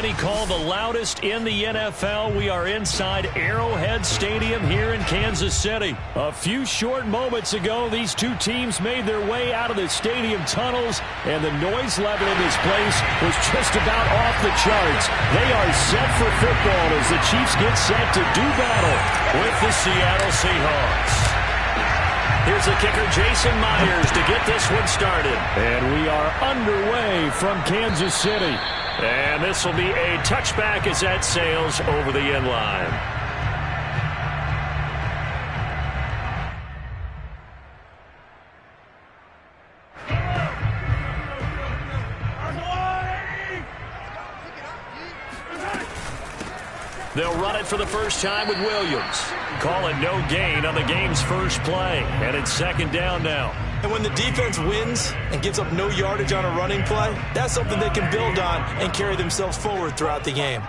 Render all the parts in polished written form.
already called the loudest in the NFL. We are inside Arrowhead Stadium here in Kansas City. A few short moments ago, these two teams made their way out of the stadium tunnels, and the noise level in this place was just about off the charts. They are set for football as the Chiefs get set to do battle with the Seattle Seahawks. Here's the kicker, Jason Myers, to get this one started. And we are underway from Kansas City. And this will be a touchback as that sails over the end line. They'll run it for the first time with Williams. Call it no gain on the game's first play. And it's second down now. And when the defense wins and gives up no yardage on a running play, that's something they can build on and carry themselves forward throughout the game.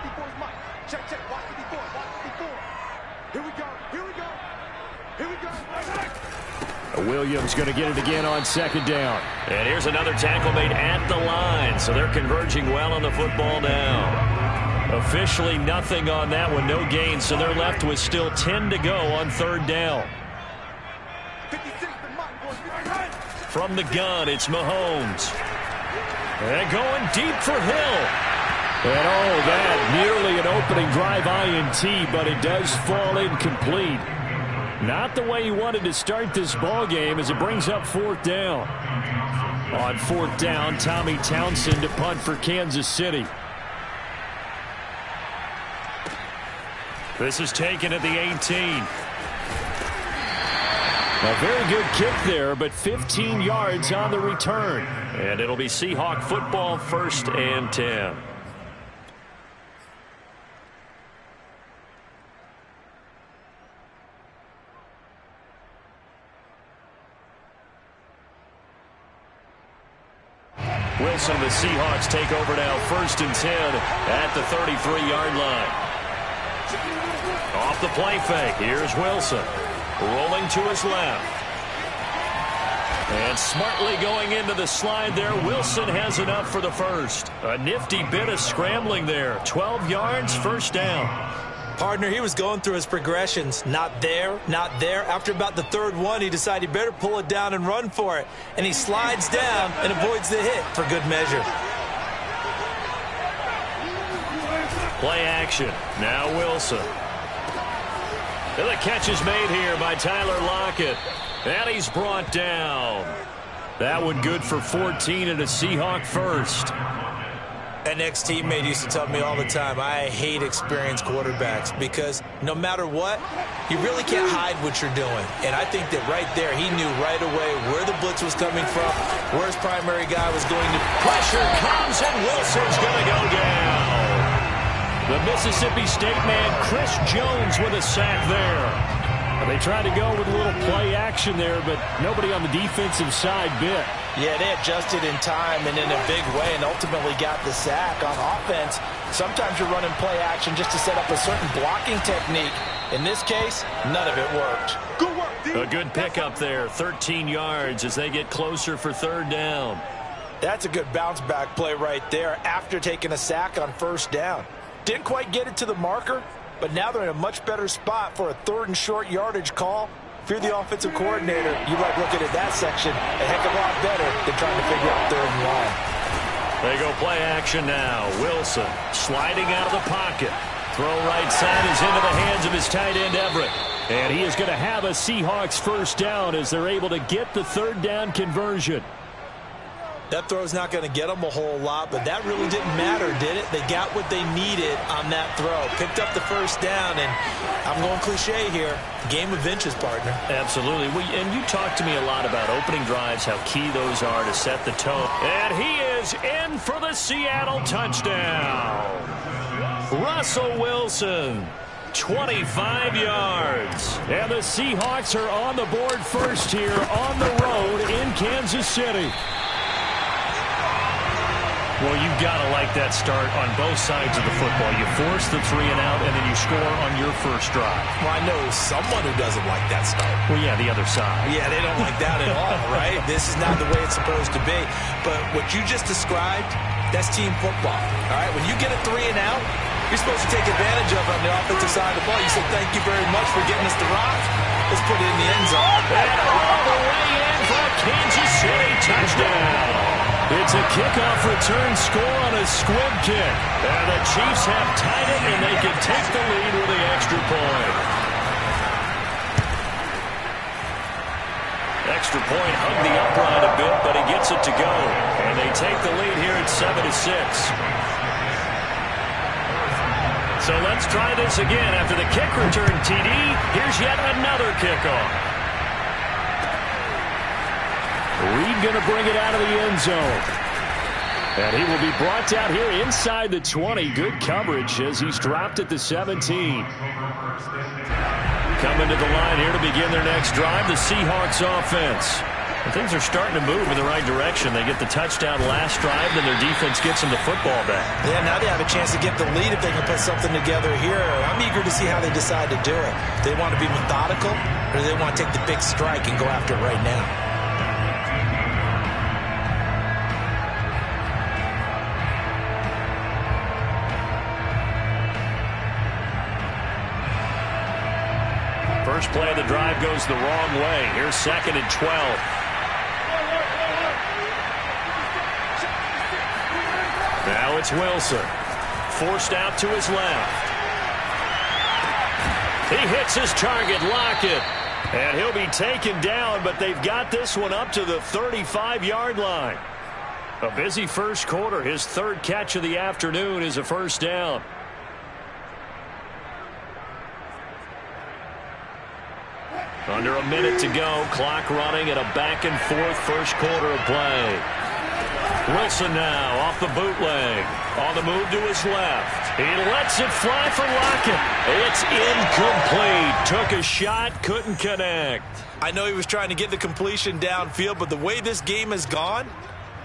Williams going to get it again on second down. And here's another tackle made at the line. So they're converging well on the football now. Officially nothing on that one, no gain, so they're left with still 10 to go on third down. From the gun, it's Mahomes. And going deep for Hill. And oh, that nearly an opening drive INT, but it does fall incomplete. Not the way he wanted to start this ball game as it brings up fourth down. On fourth down, Tommy Townsend to punt for Kansas City. This is taken at the 18. A very good kick there, but 15 yards on the return. And it'll be Seahawk football, 1st and 10. Wilson, the Seahawks take over now, 1st and 10 at the 33-yard line. Off the play fake, here's Wilson. Rolling to his left. And smartly going into the slide there, Wilson has enough for the first. A nifty bit of scrambling there. 12 yards, first down. Partner, he was going through his progressions. Not there, not there. After about the third one, he decided he better pull it down and run for it. And he slides down and avoids the hit for good measure. Play action. Now Wilson. And the catch is made here by Tyler Lockett. And he's brought down. That one good for 14 and a Seahawk first. An ex-teammate used to tell me all the time, I hate experienced quarterbacks because no matter what, you really can't hide what you're doing. And I think that right there, he knew right away where the blitz was coming from, where his primary guy was going to. Pressure comes and Wilson's going to go down. The Mississippi State man, Chris Jones, with a sack there. They tried to go with a little play action there, but nobody on the defensive side bit. Yeah, they adjusted in time and in a big way and ultimately got the sack. On offense, sometimes you're running play action just to set up a certain blocking technique. In this case, none of it worked. Good work, D. A good pickup there, 13 yards as they get closer for third down. That's a good bounce back play right there after taking a sack on first down. Didn't quite get it to the marker, but now they're in a much better spot for a 3rd and short yardage call. If you're the offensive coordinator, you like looking at that section a heck of a lot better than trying to figure out 3rd and long. They go play action now. Wilson sliding out of the pocket. Throw right side is into the hands of his tight end Everett. And he is going to have a Seahawks first down as they're able to get the 3rd down conversion. That throw's not going to get them a whole lot, but that really didn't matter, did it? They got what they needed on that throw. Picked up the first down, and I'm going cliche here. Game of inches, partner. Absolutely. And you talk to me a lot about opening drives, how key those are to set the tone. And he is in for the Seattle touchdown. Russell Wilson, 25 yards. And the Seahawks are on the board first here on the road in Kansas City. Well, you've got to like that start on both sides of the football. You force the 3 and out, and then you score on your first drive. Well, I know someone who doesn't like that start. Well, yeah, the other side. Yeah, they don't like that at all, right? This is not the way it's supposed to be. But what you just described That's team football. All right, when you get a 3 and out, you're supposed to take advantage of it on the offensive side of the ball. You say, thank you very much for getting us the rock. Let's put it in the end zone. And all the way in for a Kansas City touchdown. It's a kickoff return score on a squib kick. And the Chiefs have tied it, and they can take the lead with the extra point. Extra point hugged the upright a bit, but he gets it to go. And they take the lead here at 7-6. So let's try this again. After the kick return TD, here's yet another kickoff. Reed going to bring it out of the end zone. And he will be brought down here inside the 20. Good coverage as he's dropped at the 17. Coming to the line here to begin their next drive, the Seahawks offense. And things are starting to move in the right direction. They get the touchdown last drive, then their defense gets them the football back. Yeah, now they have a chance to get the lead if they can put something together here. I'm eager to see how they decide to do it. Do they want to be methodical, or do they want to take the big strike and go after it right now? First play of the drive goes the wrong way. Here's 2nd and 12. Now it's Wilson. Forced out to his left. He hits his target, Lockett. And he'll be taken down, but they've got this one up to the 35-yard line. A busy first quarter. His 3rd catch of the afternoon is a first down. Under a minute to go. Clock running at a back-and-forth first quarter of play. Wilson now off the bootleg. On the move to his left. He lets it fly for Lockett. It's incomplete. Took a shot, couldn't connect. I know he was trying to get the completion downfield, but the way this game has gone,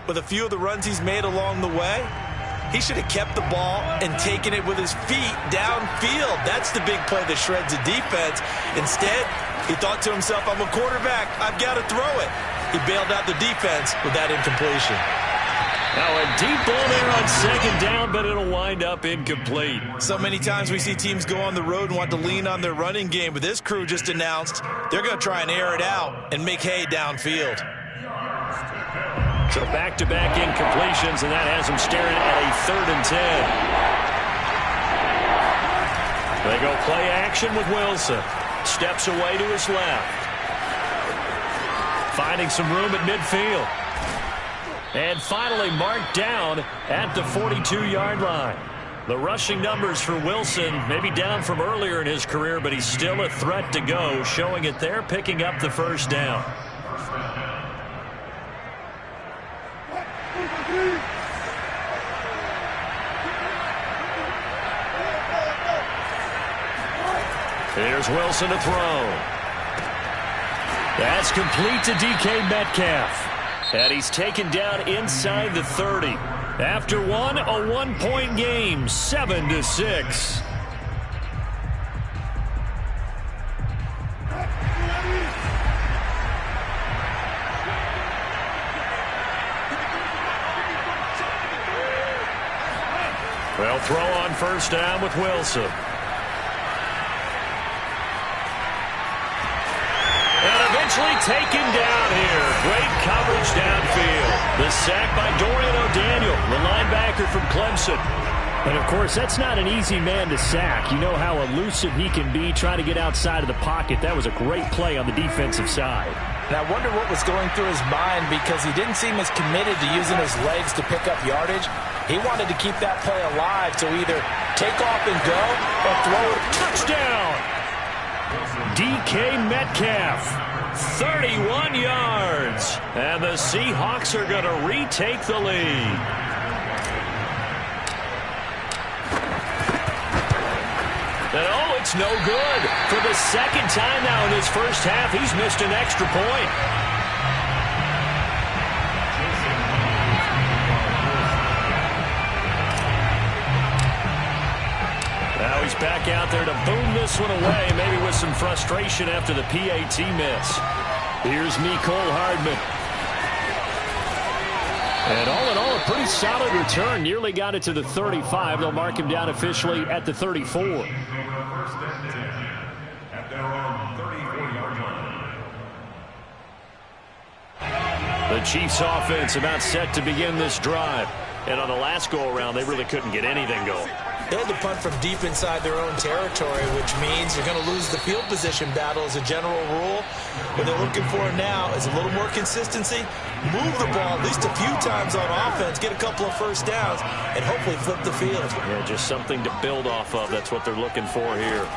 with a few of the runs he's made along the way, he should have kept the ball and taken it with his feet downfield. That's the big play that shreds the defense. Instead, he thought to himself, I'm a quarterback. I've got to throw it. He bailed out the defense with that incompletion. Now a deep ball there on 2nd down, but it'll wind up incomplete. So many times we see teams go on the road and want to lean on their running game, but this crew just announced they're going to try and air it out and make hay downfield. So back-to-back incompletions, and that has them staring at a 3rd and 10. They go play action with Wilson. Steps away to his left. Finding some room at midfield. And finally marked down at the 42-yard line. The rushing numbers for Wilson maybe down from earlier in his career, but he's still a threat to go, showing it there, picking up the first down. Here's Wilson to throw. That's complete to DK Metcalf. And he's taken down inside the 30. After one, a 1-point game, 7-6. Well, throw on first down with Wilson. Eventually taken down here. Great coverage downfield. The sack by Dorian O'Daniel, the linebacker from Clemson. And, of course, that's not an easy man to sack. You know how elusive he can be trying to get outside of the pocket. That was a great play on the defensive side. And I wonder what was going through his mind, because he didn't seem as committed to using his legs to pick up yardage. He wanted to keep that play alive to either take off and go or throw it. Touchdown! DK Metcalf. 31 yards. And the Seahawks are going to retake the lead. And oh, it's no good. For the 2nd time now in his first half, he's missed an extra point. Now he's back out there to boom this one away, maybe with some frustration after the PAT miss. Here's Mecole Hardman. And all in all, a pretty solid return. Nearly got it to the 35. They'll mark him down officially at the 34. The Chiefs offense about set to begin this drive. And on the last go-around, they really couldn't get anything going. They had to punt from deep inside their own territory, which means you're going to lose the field position battle as a general rule. What they're looking for now is a little more consistency, move the ball at least a few times on offense, get a couple of first downs, and hopefully flip the field. Yeah, just something to build off of. That's what they're looking for here.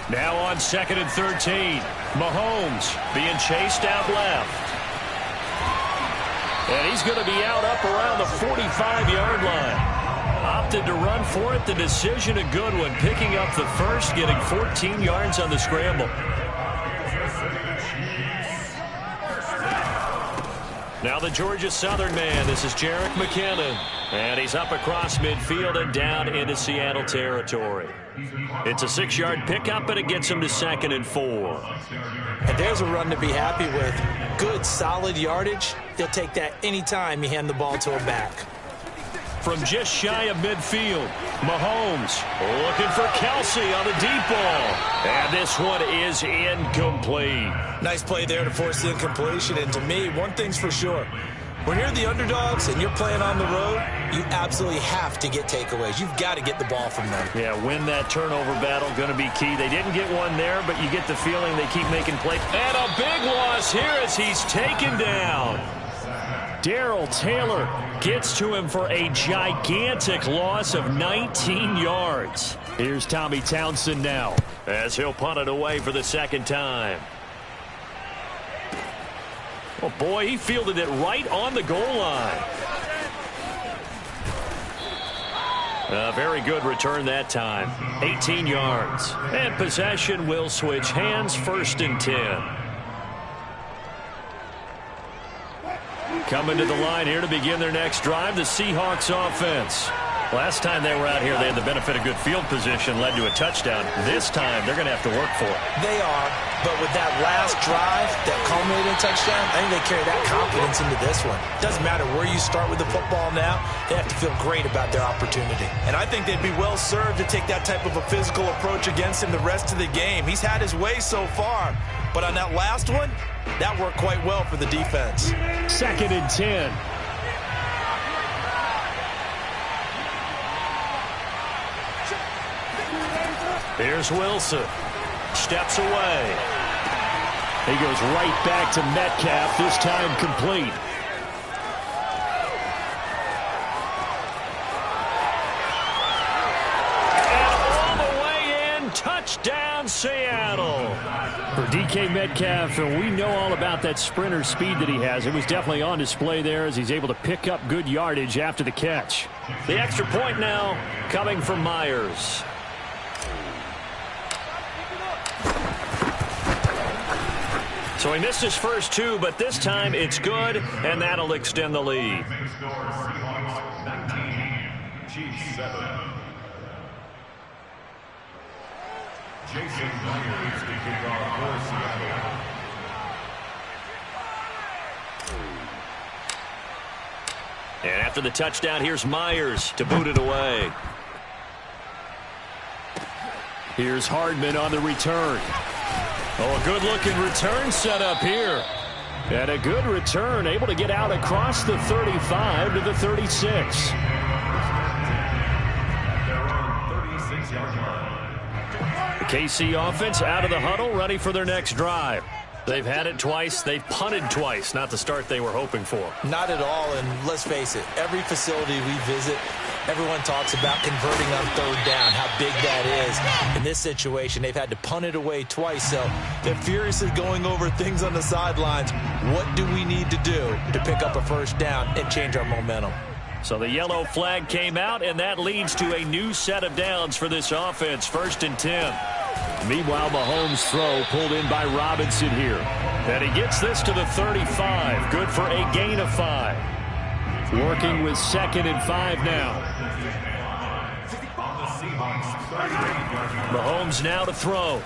Now on 2nd and 13. Mahomes being chased out left. And he's going to be out up around the 45-yard line. Opted to run for it. The decision a good one. Picking up the first, getting 14 yards on the scramble. Now the Georgia Southern man. This is Jerick McKinnon. And he's up across midfield and down into Seattle territory. It's a 6-yard pickup, and it gets him to 2nd and 4. And there's a run to be happy with. Good, solid yardage. They'll take that anytime you hand the ball to a back. From just shy of midfield, Mahomes looking for Kelsey on the deep ball. And this one is incomplete. Nice play there to force the incompletion. And to me, one thing's for sure. When you're the underdogs and you're playing on the road, you absolutely have to get takeaways. You've got to get the ball from them. Yeah, win that turnover battle, going to be key. They didn't get one there, but you get the feeling they keep making plays. And a big loss here as he's taken down. Darrell Taylor gets to him for a gigantic loss of 19 yards. Here's Tommy Townsend now as he'll punt it away for the second time. Oh, boy, he fielded it right on the goal line. A very good return that time. 18 yards. And possession will switch hands, 1st and 10. Coming to the line here to begin their next drive, the Seahawks offense. Last time they were out here, they had the benefit of good field position, led to a touchdown. This time, they're going to have to work for it. They are, but with that last drive that culminated in touchdown, I think they carry that confidence into this one. Doesn't matter where you start with the football now, they have to feel great about their opportunity. And I think they'd be well served to take that type of a physical approach against him the rest of the game. He's had his way so far, but on that last one, that worked quite well for the defense. 2nd and 10. Here's Wilson. Steps away. He goes right back to Metcalf, this time complete. And all the way in, touchdown Seattle. For DK Metcalf, and we know all about that sprinter speed that he has. It was definitely on display there as he's able to pick up good yardage after the catch. The extra point now coming from Myers. So he missed his first two, but this time it's good, and that'll extend the lead. Jason Myers to kick off for Seattle. And after the touchdown, here's Myers to boot it away. Here's Hardman on the return. Oh, a good-looking return set up here. And a good return, able to get out across the 35 to the 36. The KC offense out of the huddle, ready for their next drive. They've had it twice. They've punted twice. Not the start they were hoping for. Not at all, and let's face it, every facility we visit, everyone talks about converting on 3rd down, how big that is. In this situation, they've had to punt it away twice, so they're furiously going over things on the sidelines. What do we need to do to pick up a 1st down and change our momentum? So the yellow flag came out, and that leads to a new set of downs for this offense, 1st and 10. Meanwhile, Mahomes' throw pulled in by Robinson here. And he gets this to the 35. Good for a gain of 5. Working with 2nd and 5 now. Mahomes now to throw.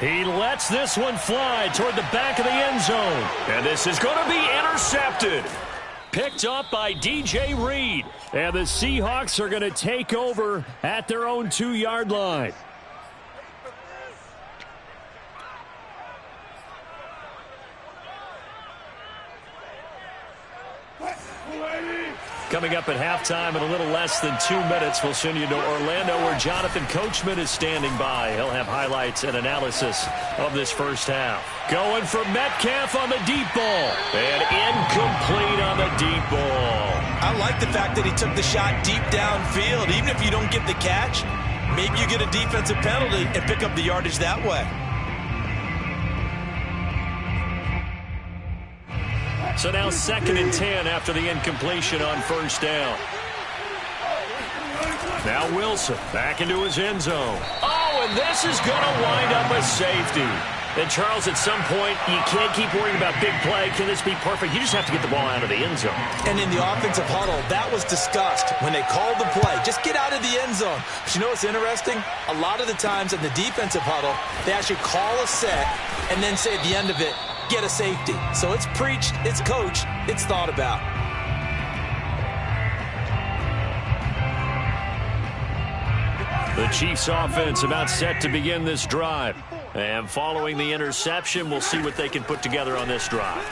He lets this one fly toward the back of the end zone. And this is going to be intercepted. Picked up by DJ Reed. And the Seahawks are going to take over at their own 2-yard line. Coming up at halftime in a little less than 2 minutes, we'll send you to Orlando where Jonathan Coachman is standing by. He'll have highlights and analysis of this first half. Going for Metcalf on the deep ball. And incomplete on the deep ball. I like the fact that he took the shot deep downfield. Even if you don't get the catch, maybe you get a defensive penalty and pick up the yardage that way. So now 2nd and 10 after the incompletion on first down. Now Wilson back into his end zone. Oh, and this is going to wind up a safety. And Charles, at some point, you can't keep worrying about big play. Can this be perfect? You just have to get the ball out of the end zone. And in the offensive huddle, that was discussed when they called the play. Just get out of the end zone. But you know what's interesting? A lot of the times in the defensive huddle, they actually call a set and then say at the end of it, get a safety. So it's preached, it's coached, it's thought about. The Chiefs offense about set to begin this drive. And following the interception, we'll see what they can put together on this drive.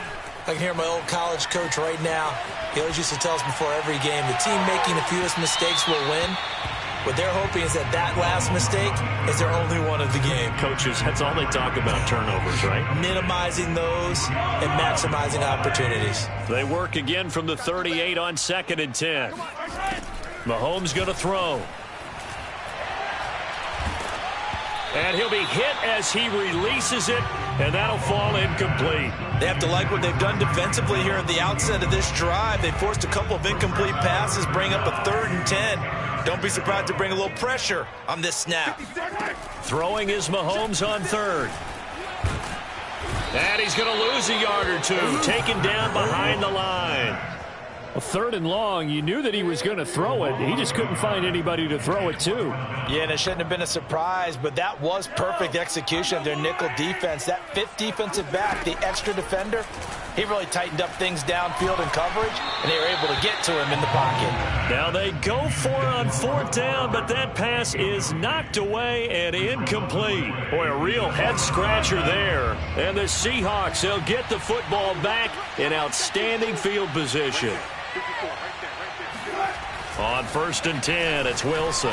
I can hear my old college coach right now. He always used to tell us before every game, the team making the fewest mistakes will win. What they're hoping is that last mistake is their only one of the game. Coaches, that's all they talk about, turnovers, right? Minimizing those and maximizing opportunities. They work again from the 38 on 2nd and 10. Mahomes going to throw. And he'll be hit as he releases it, and that'll fall incomplete. They have to like what they've done defensively here at the outset of this drive. They forced a couple of incomplete passes, bring up a 3rd and 10. Don't be surprised to bring a little pressure on this snap. Throwing is Mahomes on 3rd. And he's going to lose a yard or two, taken down behind the line. Well, 3rd and long, you knew that he was going to throw it. He just couldn't find anybody to throw it to. Yeah, and it shouldn't have been a surprise, but that was perfect execution of their nickel defense. That 5th defensive back, the extra defender, he really tightened up things downfield in coverage, and they were able to get to him in the pocket. Now they go for it on 4th down, but that pass is knocked away and incomplete. Boy, a real head-scratcher there. And the Seahawks, they'll get the football back in outstanding field position. On 1st and 10, it's Wilson.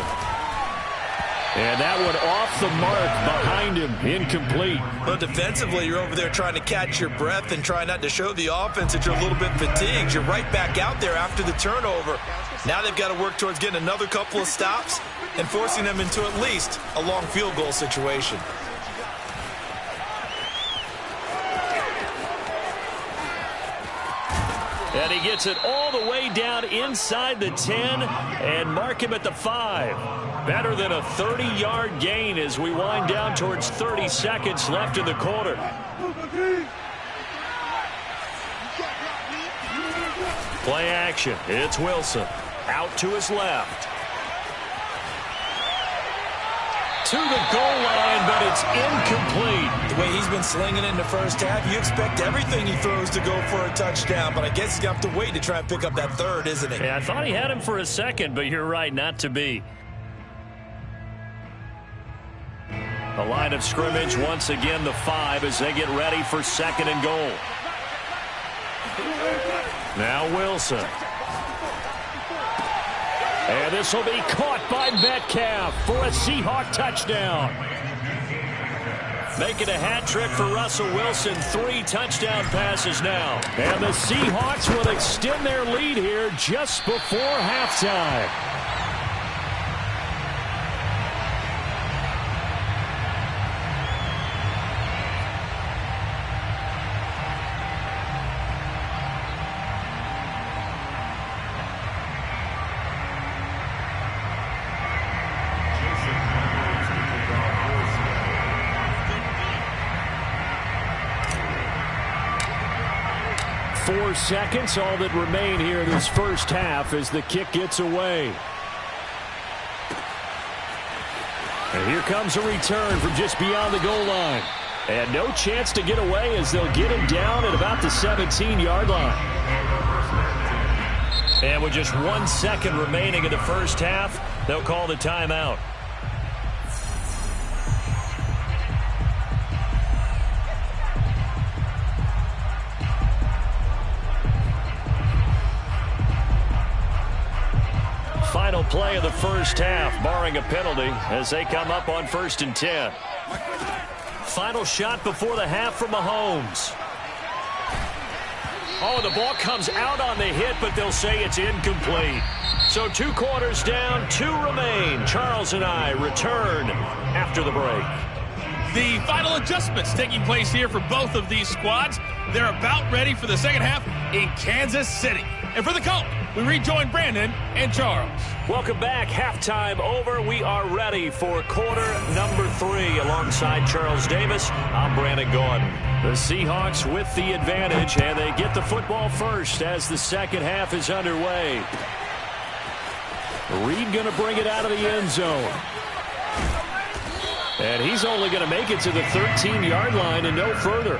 And that one off the mark behind him, incomplete. Well, defensively, you're over there trying to catch your breath and try not to show the offense that you're a little bit fatigued. You're right back out there after the turnover. Now they've got to work towards getting another couple of stops and forcing them into at least a long field goal situation. And he gets it all the way down inside the 10 and mark him at the 5. Better than a 30-yard gain as we wind down towards 30 seconds left in the quarter. Play action. It's Wilson. Out to his left. To the goal line, but it's incomplete. The way he's been slinging in the first half, you expect everything he throws to go for a touchdown, but I guess he's going to have to wait to try and pick up that 3rd, isn't he? Yeah, I thought he had him for a second, but you're right, not to be. The line of scrimmage, once again, the 5 as they get ready for 2nd and goal. Now Wilson. And this will be caught by Metcalf for a Seahawk touchdown. Making a hat trick for Russell Wilson. 3 touchdown passes now. And the Seahawks will extend their lead here just before halftime. Seconds, all that remain here in this first half as the kick gets away. And here comes a return from just beyond the goal line. And no chance to get away as they'll get him down at about the 17-yard line. And with just 1 second remaining in the first half, they'll call the timeout. Final play of the first half, barring a penalty, as they come up on 1st and 10. Final shot before the half from Mahomes. Oh, the ball comes out on the hit, but they'll say it's incomplete. So 2 quarters down, 2 remain. Charles and I return after the break. The final adjustments taking place here for both of these squads. They're about ready for the second half in Kansas City. And for the Colt, we rejoin Brandon and Charles. Welcome back. Halftime over. We are ready for quarter number 3. Alongside Charles Davis, I'm Brandon Gordon. The Seahawks with the advantage, and they get the football first as the second half is underway. Reed going to bring it out of the end zone. And he's only going to make it to the 13-yard line and no further.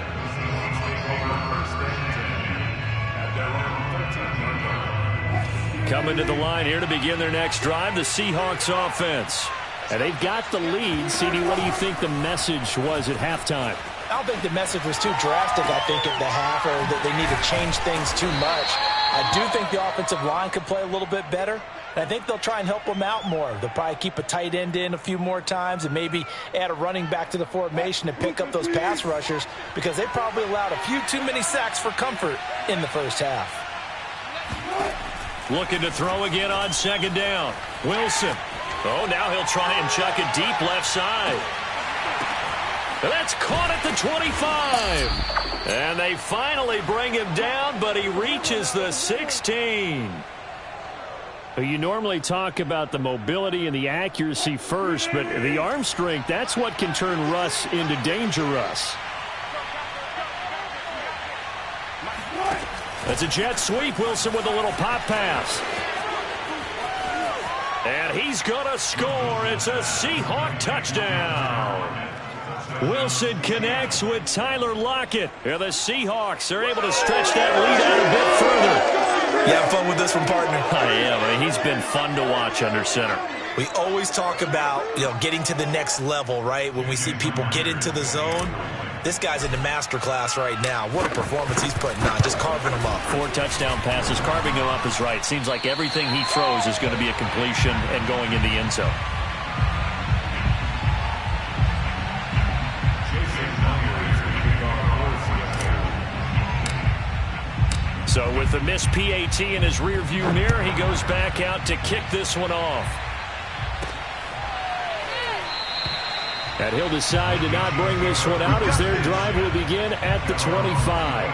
Coming to the line here to begin their next drive, the Seahawks offense. And they've got the lead. CD, what do you think the message was at halftime? I don't think the message was too drastic, I think, at the half, or that they need to change things too much. I do think the offensive line could play a little bit better. And I think they'll try and help them out more. They'll probably keep a tight end in a few more times and maybe add a running back to the formation to pick up those pass rushers, because they probably allowed a few too many sacks for comfort in the first half. Looking to throw again on second down. Wilson. Oh, now he'll try and chuck it deep left side. That's caught at the 25. And they finally bring him down, but he reaches the 16. You normally talk about the mobility and the accuracy first, but the arm strength, that's what can turn Russ into Danger Russ. That's a jet sweep. Wilson with a little pop pass. And he's going to score. It's a Seahawk touchdown. Wilson connects with Tyler Lockett. And the Seahawks are able to stretch that lead out a bit further. You have fun with this one, partner? I am. I mean, he's been fun to watch under center. We always talk about, getting to the next level, right? When we see people get into the zone, this guy's in the master class right now. What a performance he's putting on, just carving them up. 4 touchdown passes. Carving them up is right. Seems like everything he throws is going to be a completion and going in the end zone. So with the missed PAT in his rearview mirror, he goes back out to kick this one off. And he'll decide to not bring this one out as their drive will begin at the 25.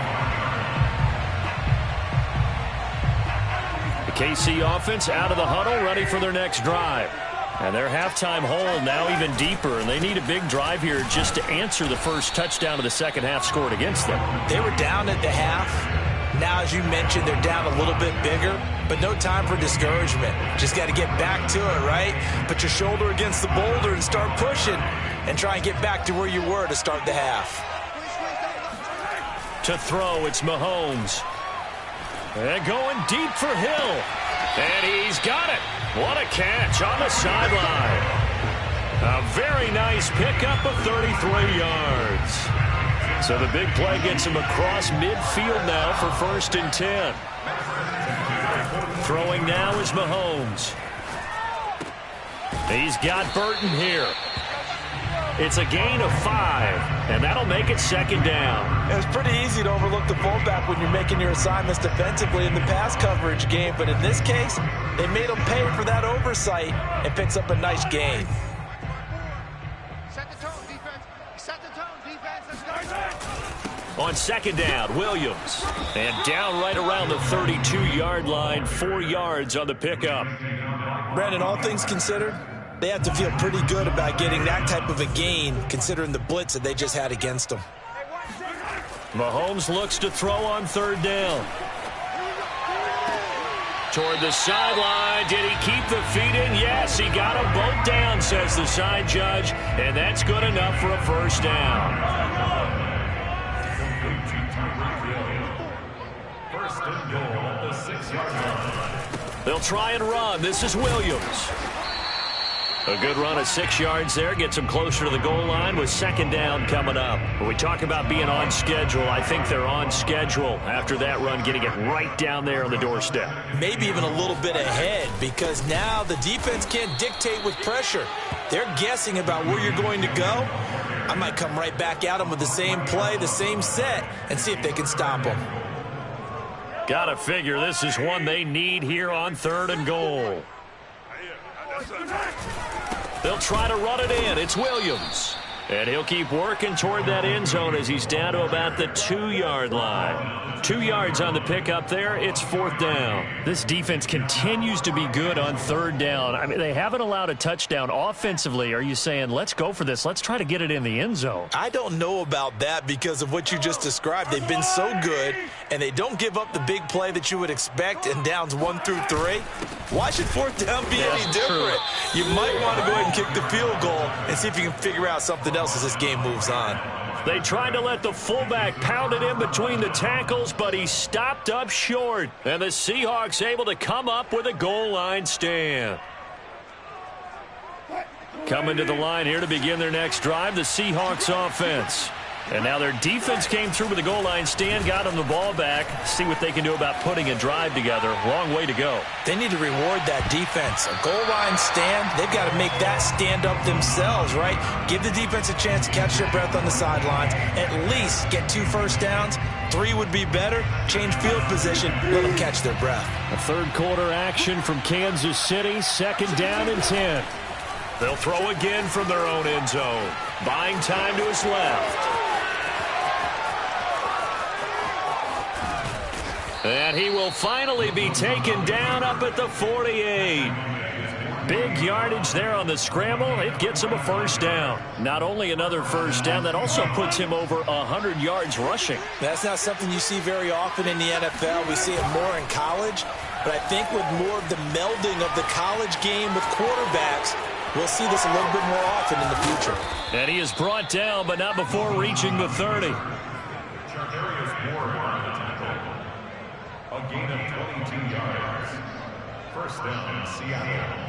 The KC offense out of the huddle, ready for their next drive. And their halftime hole now even deeper, and they need a big drive here just to answer the first touchdown of the second half scored against them. They were down at the half. Now, as you mentioned, they're down a little bit bigger, but no time for discouragement. Just got to get back to it, right? Put your shoulder against the boulder and start pushing and try and get back to where you were to start the half. To throw, it's Mahomes. And going deep for Hill. And he's got it. What a catch on the sideline. A very nice pickup of 33 yards. So the big play gets him across midfield now for 1st and 10. Throwing now is Mahomes. He's got Burton here. It's a gain of 5, and that'll make it second down. It's pretty easy to overlook the fullback when you're making your assignments defensively in the pass coverage game, but in this case, they made him pay for that oversight and picks up a nice gain. Set the tone, defense. Set the tone, defense. Let's go. On second down, Williams. And down right around the 32-yard line, 4 yards on the pickup. Brandon, all things considered, they have to feel pretty good about getting that type of a gain, considering the blitz that they just had against them. Mahomes looks to throw on 3rd down. Toward the sideline. Did he keep the feet in? Yes, he got them both down, says the side judge. And that's good enough for a 1st down. First and goal at the 6-yard line. They'll try and run. This is Williams. A good run of 6 yards there. Gets them closer to the goal line with second down coming up. When we talk about being on schedule, I think they're on schedule after that run, getting it right down there on the doorstep. Maybe even a little bit ahead, because now the defense can't dictate with pressure. They're guessing about where you're going to go. I might come right back at them with the same play, the same set, and see if they can stop them. Gotta figure this is one they need here on 3rd and goal. They'll try to run it in. It's Williams. And he'll keep working toward that end zone as he's down to about the 2-yard line. 2 yards on the pickup there. It's 4th down. This defense continues to be good on 3rd down. I mean, they haven't allowed a touchdown offensively. Are you saying, let's go for this? Let's try to get it in the end zone. I don't know about that because of what you just described. They've been so good, and they don't give up the big play that you would expect in downs 1 through 3. Why should 4th down be any different? You might want to go ahead and kick the field goal and see if you can figure out something else as this game moves on. They tried to let the fullback pound it in between the tackles, but he stopped up short. And the Seahawks able to come up with a goal line stand. Coming to the line here to begin their next drive, the Seahawks offense. And now their defense came through with a goal line stand, got them the ball back. See what they can do about putting a drive together. Long way to go. They need to reward that defense. A goal line stand, they've got to make that stand up themselves, right? Give the defense a chance to catch their breath on the sidelines. At least get 2 first downs. 3 would be better. Change field position. Let them catch their breath. A 3rd quarter action from Kansas City. 2nd down and 10. They'll throw again from their own end zone. Buying time to his left. And he will finally be taken down up at the 48. Big yardage there on the scramble. It gets him a 1st down. Not only another 1st down, that also puts him over 100 yards rushing. That's not something you see very often in the NFL. We see it more in college. But I think with more of the melding of the college game with quarterbacks, we'll see this a little bit more often in the future. And he is brought down, but not before reaching the 30. A gain of 22 yards. First down, Seattle.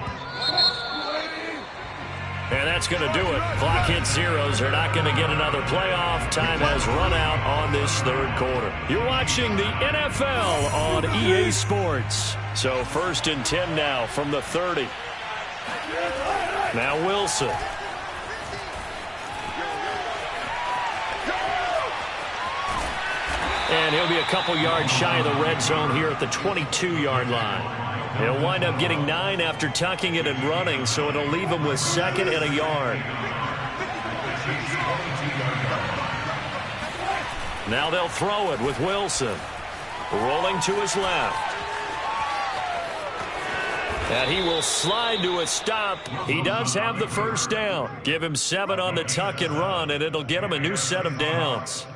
And that's going to do it. Clock hits zeros. They're not going to get another playoff. Time has run out on this 3rd quarter. You're watching the NFL on EA Sports. So 1st and 10 now from the 30. Now Wilson. And he'll be a couple yards shy of the red zone here at the 22-yard line. He'll wind up getting 9 after tucking it and running, so it'll leave him with 2nd and a yard. Now they'll throw it with Wilson. Rolling to his left. And he will slide to a stop. He does have the 1st down. Give him 7 on the tuck and run, and it'll get him a new set of downs.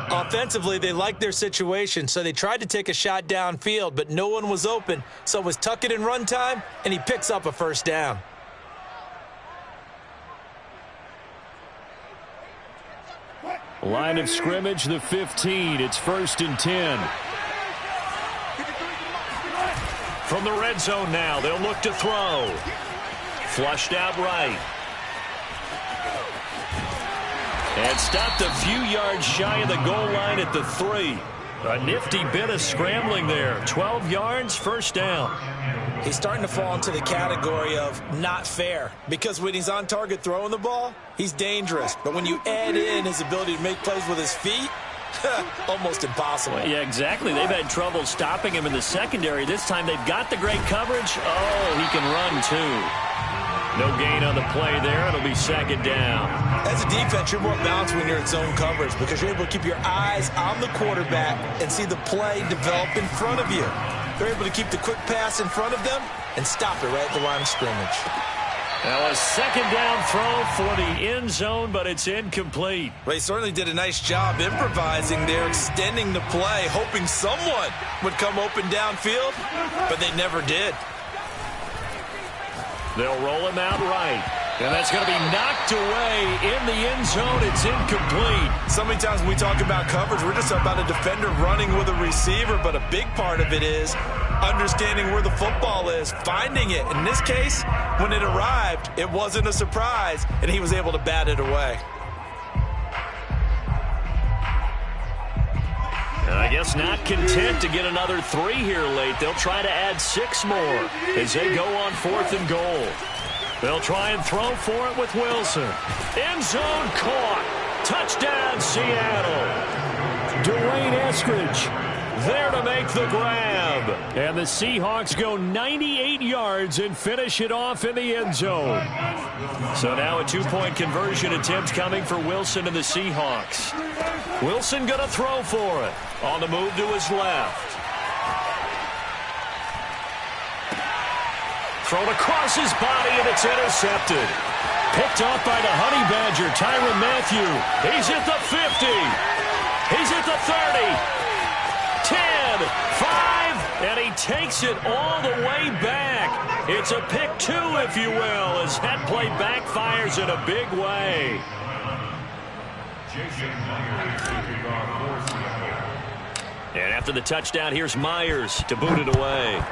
Offensively, they liked their situation, so they tried to take a shot downfield, but no one was open. So it was tuck it and run time, and he picks up a 1st down. Line of scrimmage, the 15. It's 1st and 10. From the red zone now, they'll look to throw. Flushed out right. And stopped a few yards shy of the goal line at the 3. A nifty bit of scrambling there. 12 yards, 1st down. He's starting to fall into the category of not fair, because when he's on target throwing the ball, he's dangerous. But when you add in his ability to make plays with his feet, almost impossible. Yeah, exactly. They've had trouble stopping him in the secondary. This time they've got the great coverage. Oh, he can run too. No gain on the play there. It'll be 2nd down. As a defense, you're more balanced when you're in zone coverage because you're able to keep your eyes on the quarterback and see the play develop in front of you. They're able to keep the quick pass in front of them and stop it right at the line of scrimmage. Now a 2nd down throw for the end zone, but it's incomplete. They certainly did a nice job improvising there, extending the play, hoping someone would come open downfield, but they never did. They'll roll him out right. And that's going to be knocked away in the end zone. It's incomplete. So many times when we talk about coverage, we're just about a defender running with a receiver, but a big part of it is understanding where the football is, finding it. In this case, when it arrived, it wasn't a surprise, and he was able to bat it away. I guess not content to get another 3 here late. They'll try to add 6 more as they go on 4th and goal. They'll try and throw for it with Wilson. End zone caught. Touchdown, Seattle. Dwayne Eskridge there to make the grab. And the Seahawks go 98 yards and finish it off in the end zone. So now a 2-point conversion attempt coming for Wilson and the Seahawks. Wilson going to throw for it. On the move to his left. Thrown across his body, and it's intercepted. Picked off by the Honey Badger, Tyrann Mathieu. He's at the 50. He's at the 30. 10, 5, and he takes it all the way back. It's a pick 2, if you will, as that play backfires in a big way. And after the touchdown, here's Myers to boot it away.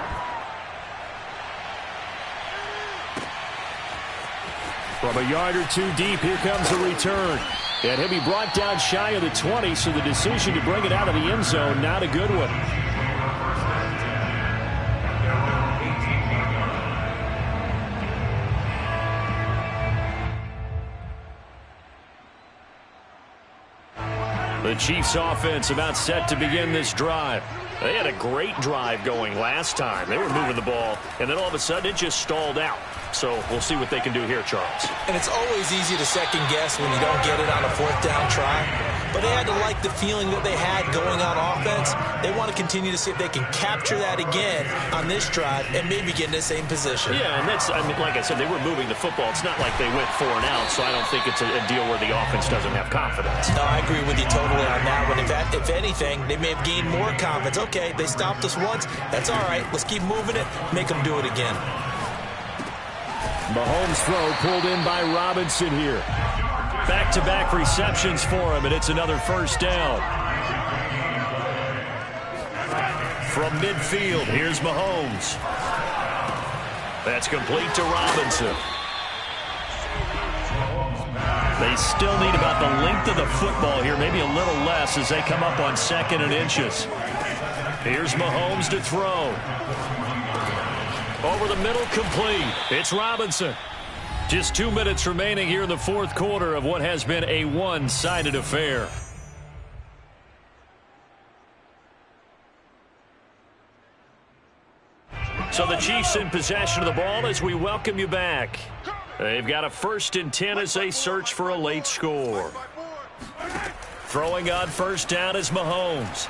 From a yard or 2 deep, here comes the return. And he'll be brought down shy of the 20, so the decision to bring it out of the end zone, not a good one. The Chiefs offense about set to begin this drive. They had a great drive going last time. They were moving the ball, and then all of a sudden it just stalled out. So we'll see what they can do here, Charles. And it's always easy to second guess when you don't get it on a 4th down try. But they had to like the feeling that they had going on offense. They want to continue to see if they can capture that again on this drive and maybe get in the same position. Yeah, and that's, I mean, like I said, they were moving the football. It's not like they went 4 and out, so I don't think it's a deal where the offense doesn't have confidence. No, I agree with you totally on that one. If anything, they may have gained more confidence. Okay, they stopped us once. That's all right. Let's keep moving it. Make them do it again. Mahomes' throw pulled in by Robinson here. Back-to-back receptions for him, and it's another 1st down. From midfield, here's Mahomes. That's complete to Robinson. They still need about the length of the football here, maybe a little less as they come up on 2nd and inches. Here's Mahomes to throw. Over the middle, complete. It's Robinson. Just 2 minutes remaining here in the 4th quarter of what has been a one-sided affair. So the Chiefs in possession of the ball as we welcome you back. They've got a 1st and 10 as they search for a late score. Throwing on 1st down is Mahomes.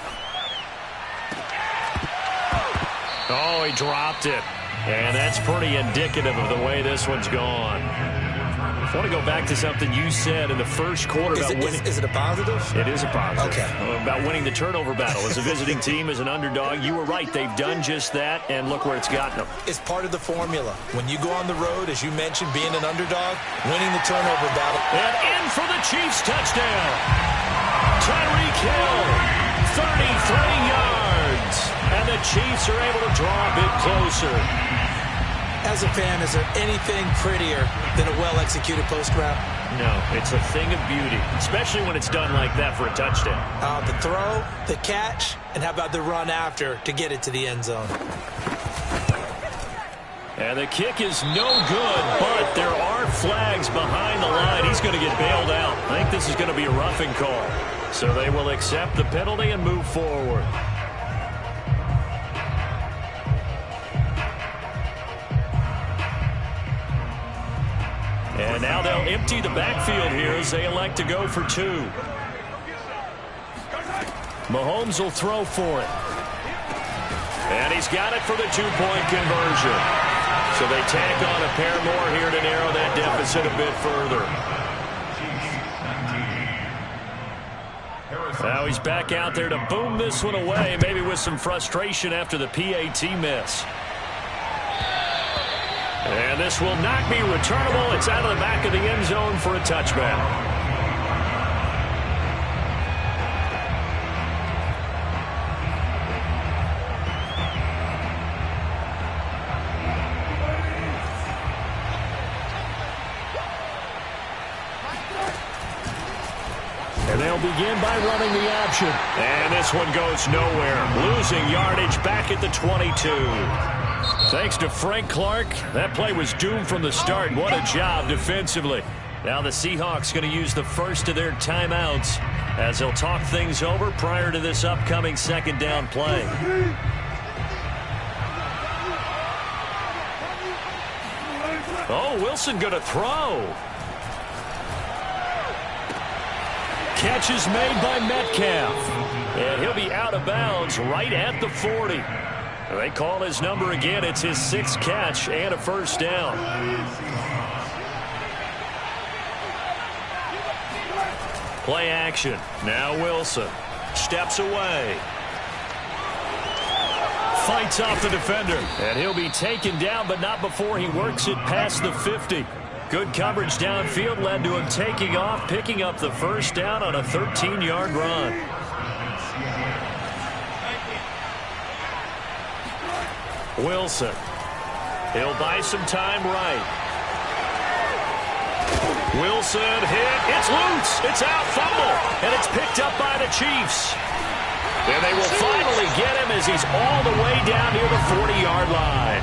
Oh, he dropped it. And that's pretty indicative of the way this one's gone. I want to go back to something you said in the 1st quarter about winning. Is it a positive? It is a positive. Okay. About winning the turnover battle. As a visiting team, as an underdog, you were right. They've done just that, and look where it's gotten them. It's part of the formula. When you go on the road, as you mentioned, being an underdog, winning the turnover battle. And in for the Chiefs touchdown. Tyreek Hill, 33 yards. And the Chiefs are able to draw a bit closer. As a fan, is there anything prettier than a well-executed post route? No, it's a thing of beauty, especially when it's done like that for a touchdown. The throw, the catch, and how about the run after to get it to the end zone? And the kick is no good, but there are flags behind the line. He's going to get bailed out. I think this is going to be a roughing call. So they will accept the penalty and move forward. And now they'll empty the backfield here as they elect to go for 2. Mahomes will throw for it. And he's got it for the 2-point conversion. So they tack on a pair more here to narrow that deficit a bit further. Now he's back out there to boom this one away, maybe with some frustration after the PAT miss. And this will not be returnable. It's out of the back of the end zone for a touchback. And they'll begin by running the option. And this one goes nowhere. Losing yardage back at the 22. Thanks to Frank Clark, that play was doomed from the start. What a job defensively. Now the Seahawks going to use the first of their timeouts as they'll talk things over prior to this upcoming second down play. Oh, Wilson going to throw. Catch is made by Metcalf. And he'll be out of bounds right at the 40. They call his number again. It's his 6th catch and a first down. Play action. Now Wilson steps away. Fights off the defender. And he'll be taken down, but not before he works it past the 50. Good coverage downfield led to him taking off, picking up the first down on a 13-yard run. Wilson. He'll buy some time right. Wilson hit. It's loose. It's out. Fumble. And it's picked up by the Chiefs. And they will finally get him as he's all the way down near the 40-yard line.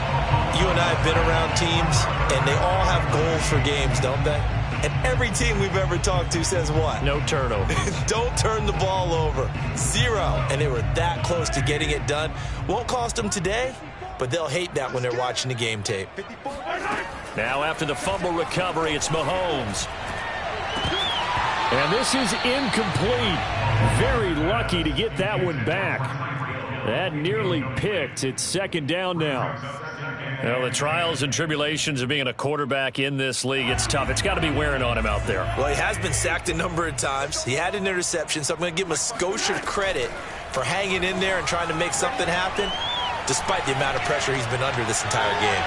You and I have been around teams, and they all have goals for games, don't they? And every team we've ever talked to says what? No turnover. Don't turn the ball over. 0. And they were that close to getting it done. Won't cost them today, but they'll hate that when they're watching the game tape. Now after the fumble recovery, it's Mahomes. And this is incomplete. Very lucky to get that one back. That nearly picked. It's second down now. Well, the trials and tribulations of being a quarterback in this league, it's tough. It's got to be wearing on him out there. Well, he has been sacked a number of times. He had an interception, so I'm going to give him a Scotia credit for hanging in there and trying to make something happen, despite the amount of pressure he's been under this entire game.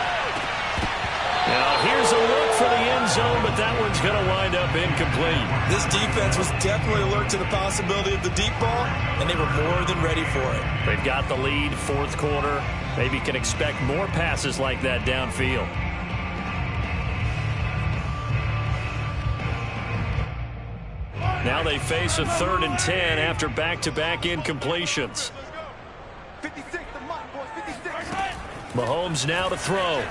Now, here's a look for the end zone, but that one's going to wind up incomplete. This defense was definitely alert to the possibility of the deep ball, and they were more than ready for it. They've got the lead, fourth quarter. Maybe can expect more passes like that downfield. Now they face a 3rd and 10 after back-to-back incompletions. Mahomes now to throw.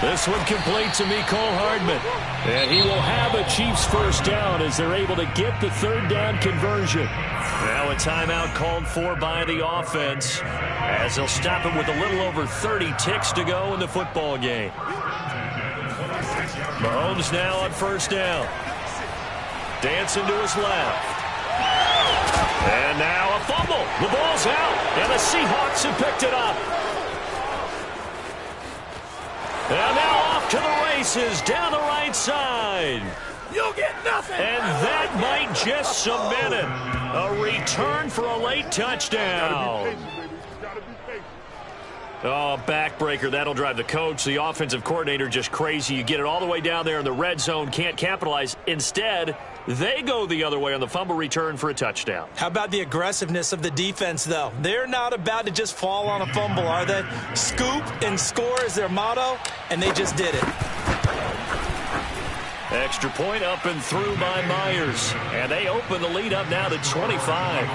This one complete to Mecole Hardman. And he will have a Chiefs first down as they're able to get the 3rd down conversion. Now a timeout called for by the offense as they'll stop it with a little over 30 ticks to go in the football game. Mahomes now on first down. Dancing to his left. And now a fumble. The ball's out, and the Seahawks have picked it up. And now off to the races down the right side. You'll get nothing. And that might just cement it. A return for a late touchdown. Oh, backbreaker. That'll drive the coach, the offensive coordinator, just crazy. You get it all the way down there in the red zone, can't capitalize. Instead, they go the other way on the fumble return for a touchdown. How about the aggressiveness of the defense, though? They're not about to just fall on a fumble, are they? Scoop and score is their motto, and they just did it. Extra point up and through by Myers. And they open the lead up now to 25.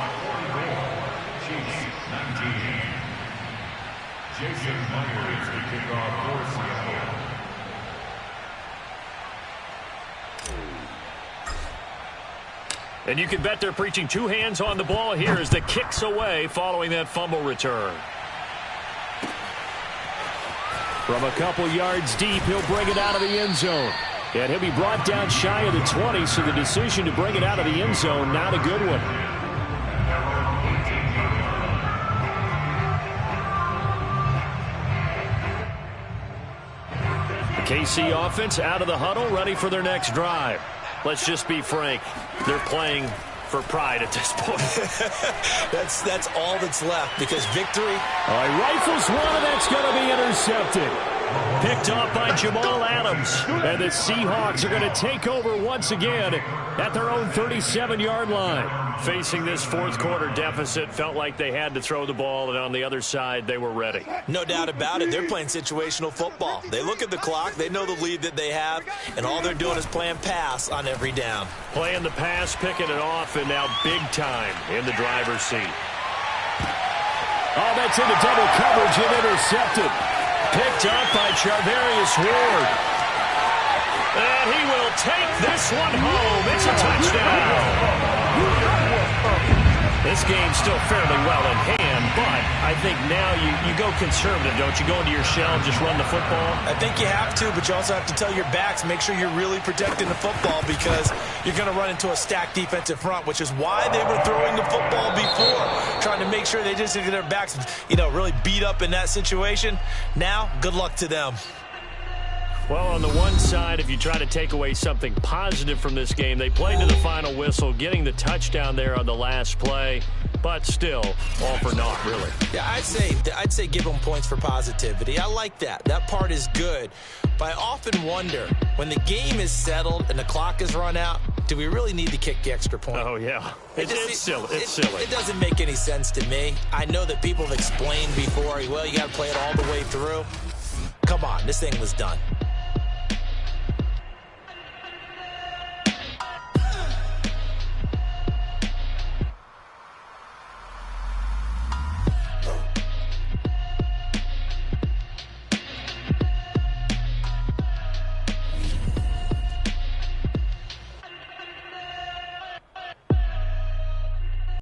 Jason Myers to kick off for Seattle. And you can bet they're preaching 2 hands on the ball here as the kick's away following that fumble return. From a couple yards deep, he'll bring it out of the end zone. And he'll be brought down shy of the 20, so the decision to bring it out of the end zone, not a good one. The KC offense out of the huddle, ready for their next drive. Let's just be frank. They're playing for pride at this point. That's all that's left because victory. All right, rifles one, and that's going to be intercepted. Picked off by Jamal Adams. And the Seahawks are going to take over once again at their own 37-yard line. Facing this fourth quarter deficit, felt like they had to throw the ball, and on the other side, they were ready. No doubt about it. They're playing situational football. They look at the clock, they know the lead that they have, and all they're doing is playing pass on every down. Playing the pass, picking it off, and now big time in the driver's seat. Oh, that's into double coverage and intercepted. Picked up by Charvarius Ward. And he will take this one home. It's a touchdown. This game's still fairly well in hand, but I think now you go conservative, don't you? Go into your shell and just run the football? I think you have to, but you also have to tell your backs, make sure you're really protecting the football because you're going to run into a stacked defensive front, which is why they were throwing the football before, trying to make sure they just get their backs, really beat up in that situation. Now, good luck to them. Well, on the one side, if you try to take away something positive from this game, they played to the final whistle, getting the touchdown there on the last play, but still, all for naught, really. Yeah, I'd say give them points for positivity. I like that. That part is good. But I often wonder, when the game is settled and the clock is run out, do we really need to kick the extra point? Oh, yeah. It's silly. It's silly. It doesn't make any sense to me. I know that people have explained before, well, you got to play it all the way through. Come on, this thing was done.